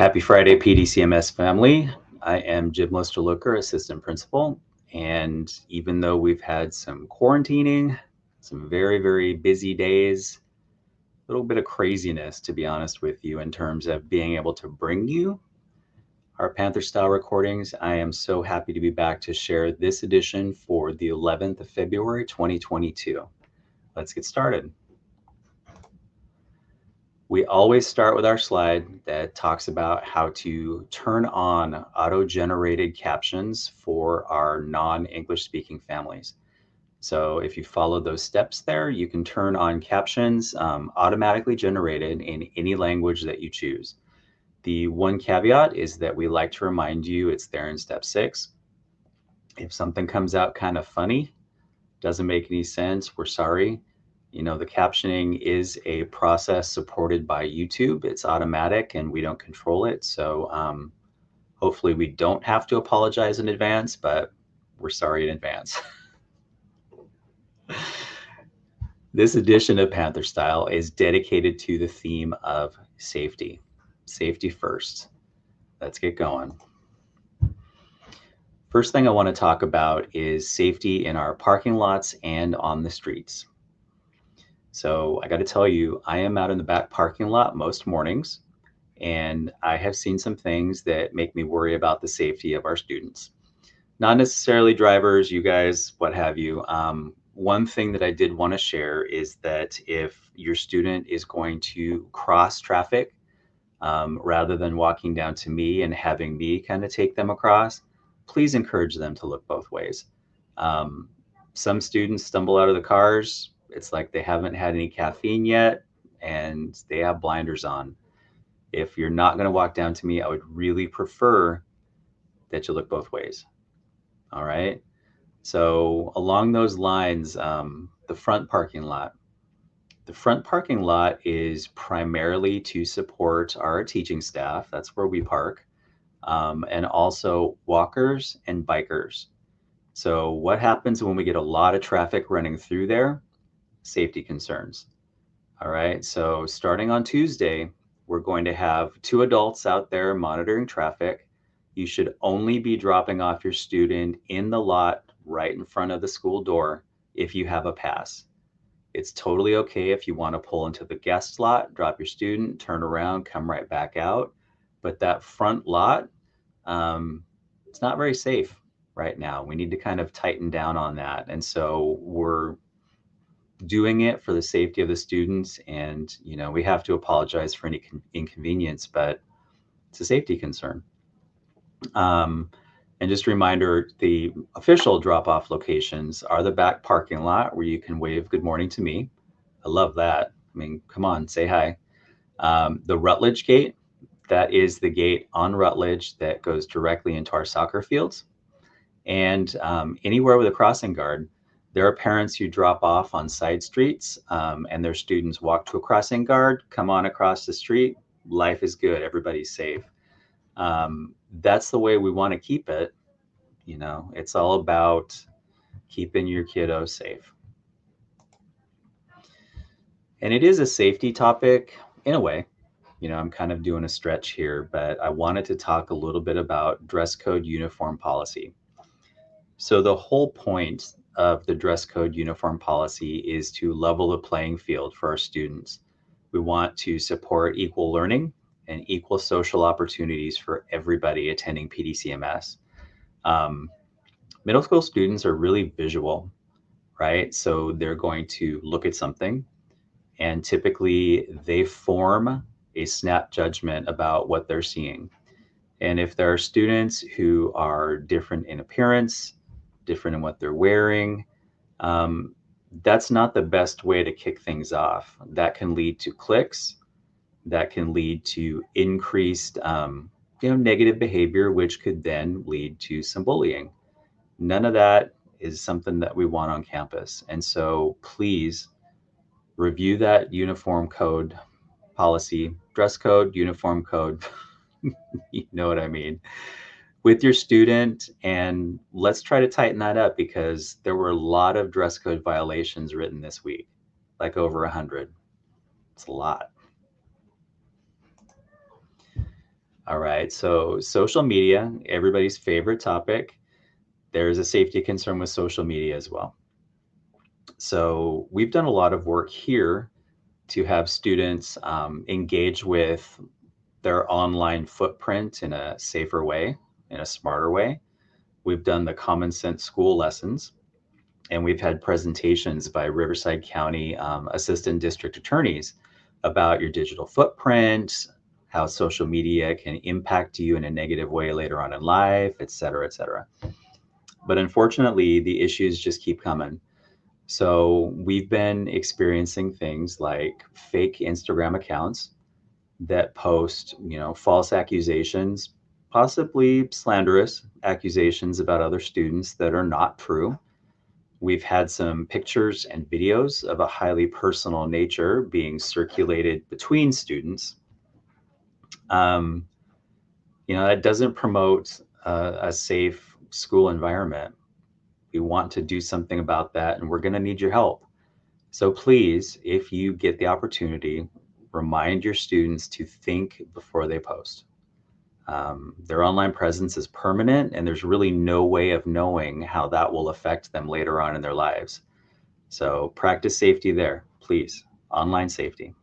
Happy Friday, PDCMS family. I am Jim Loster-Looker, Assistant Principal. And even though we've had some quarantining, some very, very busy days, a little bit of craziness, to be honest with you, in terms of being able to bring you our Panther Style recordings, I am so happy to be back to share this edition for the 11th of February, 2022. Let's get started. We always start with our slide that talks about how to turn on auto-generated captions for our non-English speaking families. So if you follow those steps there, you can turn on captions automatically generated in any language that you choose. The one caveat is that we like to remind you it's there in step 6. If something comes out kind of funny, doesn't make any sense, we're sorry. The captioning is a process supported by YouTube. It's automatic and we don't control it. So hopefully we don't have to apologize in advance, but we're sorry in advance. This edition of Panther Style is dedicated to the theme of safety. Safety first. Let's get going. First thing I want to talk about is safety in our parking lots and on the streets. So I got to tell you, I am out in the back parking lot most mornings, and I have seen some things that make me worry about the safety of our students. Not necessarily drivers, you guys, what have you. One thing that I did want to share is that if your student is going to cross traffic, rather than walking down to me and having me kind of take them across, please encourage them to look both ways. Some students stumble out of the cars. It's like they haven't had any caffeine yet and they have blinders on. If you're not going to walk down to me, I would really prefer that you look both ways. All right. So along those lines, the front parking lot. The front parking lot is primarily to support our teaching staff. That's where we park. And also walkers and bikers. So what happens when we get a lot of traffic running through there? Safety concerns. All right, so starting on Tuesday, we're going to have 2 adults out there monitoring traffic. You should only be dropping off your student in the lot right in front of the school door if you have a pass. It's totally okay if you want to pull into the guest lot, drop your student, turn around, come right back out. But that front lot, it's not very safe right now. We need to kind of tighten down on that. And so we're doing it for the safety of the students. And, we have to apologize for any inconvenience, but it's a safety concern. And just a reminder, the official drop-off locations are the back parking lot where you can wave good morning to me. I love that. I mean, come on, say hi. The Rutledge gate, that is the gate on Rutledge that goes directly into our soccer fields. And anywhere with a crossing guard, there are parents who drop off on side streets and their students walk to a crossing guard, come on across the street. Life is good. Everybody's safe. That's the way we want to keep it. It's all about keeping your kiddo safe. And it is a safety topic in a way. I'm kind of doing a stretch here, but I wanted to talk a little bit about dress code uniform policy. So the whole point of the dress code uniform policy is to level the playing field for our students. We want to support equal learning and equal social opportunities for everybody attending PDCMS. Middle school students are really visual, right? So they're going to look at something and typically they form a snap judgment about what they're seeing. And if there are students who are different in appearance, different in what they're wearing, that's not the best way to kick things off. That can lead to cliques. That can lead to increased, negative behavior, which could then lead to some bullying. None of that is something that we want on campus. And so please review that uniform code policy, dress code, uniform code, you know what I mean, with your student. And let's try to tighten that up because there were a lot of dress code violations written this week, like over 100. It's a lot. All right. So, social media, everybody's favorite topic. There's a safety concern with social media as well. So, we've done a lot of work here to have students engage with their online footprint in a safer way, in a smarter way. We've done the common sense school lessons, and we've had presentations by Riverside County assistant district attorneys about your digital footprint, how social media can impact you in a negative way later on in life, et cetera, et cetera. But unfortunately, the issues just keep coming. So we've been experiencing things like fake Instagram accounts that post, false accusations, possibly slanderous accusations about other students that are not true. We've had some pictures and videos of a highly personal nature being circulated between students. Um, that doesn't promote a safe school environment. We want to do something about that, and we're going to need your help. So please, if you get the opportunity, remind your students to think before they post. Their online presence is permanent, and there's really no way of knowing how that will affect them later on in their lives. So practice safety there, please. Online safety.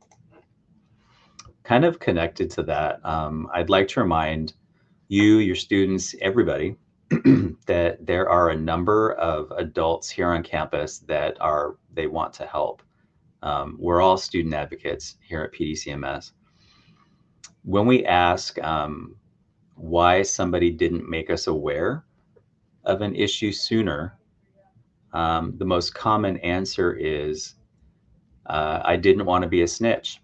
Kind of connected to that, I'd like to remind you, your students, everybody, that there are a number of adults here on campus they want to help. We're all student advocates here at PDCMS. When we ask why somebody didn't make us aware of an issue sooner, the most common answer is, I didn't want to be a snitch.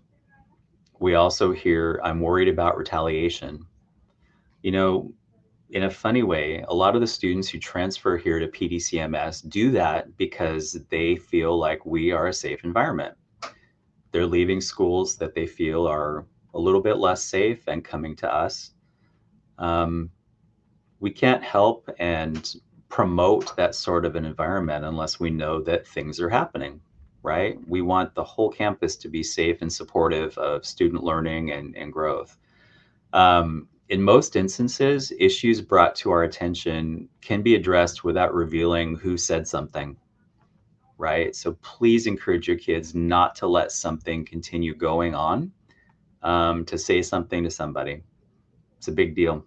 We also hear, I'm worried about retaliation. You know, in a funny way, a lot of the students who transfer here to PDCMS do that because they feel like we are a safe environment. They're leaving schools that they feel are a little bit less safe and coming to us. Um, we can't help and promote that sort of an environment unless we know that things are happening, right? We want the whole campus to be safe and supportive of student learning and growth. In most instances, issues brought to our attention can be addressed without revealing who said something, right? So please encourage your kids not to let something continue going on, to say something to somebody. It's a big deal.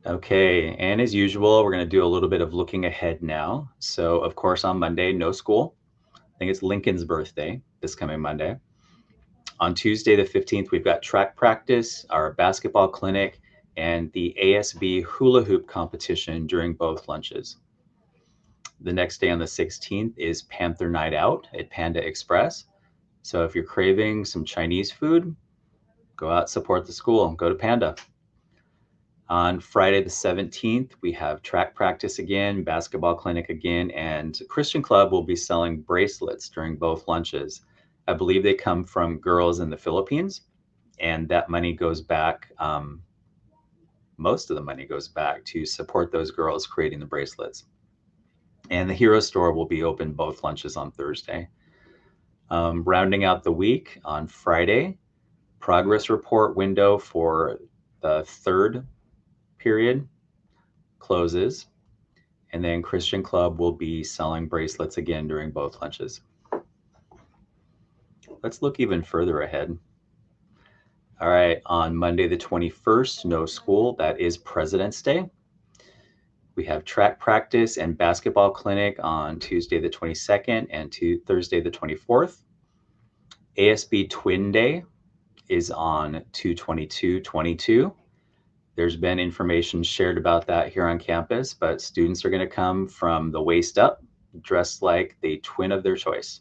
Okay, and as usual, we're going to do a little bit of looking ahead now. So, of course, on Monday, no school. I think it's Lincoln's birthday this coming Monday. On Tuesday, the 15th, we've got track practice, our basketball clinic, and the ASB hula hoop competition during both lunches. The next day on the 16th is Panther Night Out at Panda Express. So if you're craving some Chinese food, go out, support the school, go to Panda. On Friday the 17th, we have track practice again, basketball clinic again, and Christian Club will be selling bracelets during both lunches. I believe they come from girls in the Philippines, and that money goes back, most of the money goes back to support those girls creating the bracelets. And the Hero Store will be open both lunches on Thursday. Rounding out the week on Friday, progress report window for the third period closes, and then Christian Club will be selling bracelets again during both lunches. Let's look even further ahead. All right, on Monday the 21st, no school. That is President's Day. We have track practice and basketball clinic on Tuesday the 22nd and Thursday the 24th. ASB Twin Day is on 2/22/22. There's been information shared about that here on campus, but students are going to come from the waist up, dressed like the twin of their choice.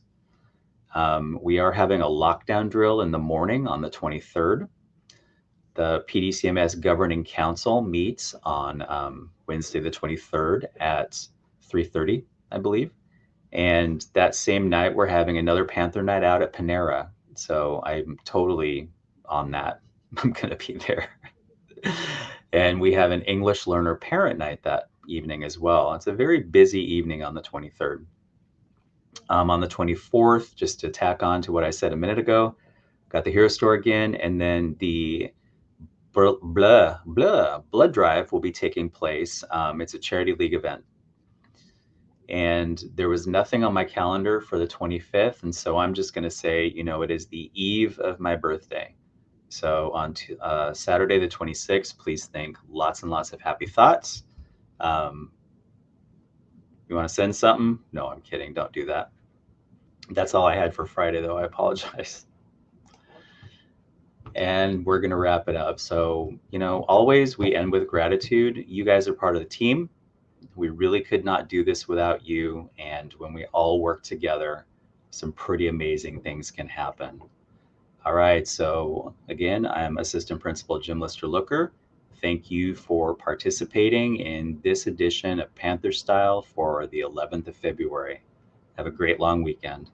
We are having a lockdown drill in the morning on the 23rd. The PDCMS Governing Council meets on Wednesday the 23rd at 3:30, I believe. And that same night, we're having another Panther Night Out at Panera. So I'm totally on that. I'm going to be there. And we have an English learner parent night that evening as well. It's a very busy evening on the 23rd. On the 24th, just to tack on to what I said a minute ago, Got the Hero Store again, and then the blood drive will be taking place. It's a charity league event, and there was nothing on my calendar for the 25th, and so I'm just going to say, it is the eve of my birthday. So on Saturday the 26th, please think lots and lots of happy thoughts. Um, you want to send something? No, I'm kidding. Don't do that. That's all I had for Friday, though. I apologize. And we're going to wrap it up. So, always we end with gratitude. You guys are part of the team. We really could not do this without you. And when we all work together, some pretty amazing things can happen. All right. So, again, I'm Assistant Principal Jim Lister Looker. Thank you for participating in this edition of Panther Style for the 11th of February. Have a great long weekend.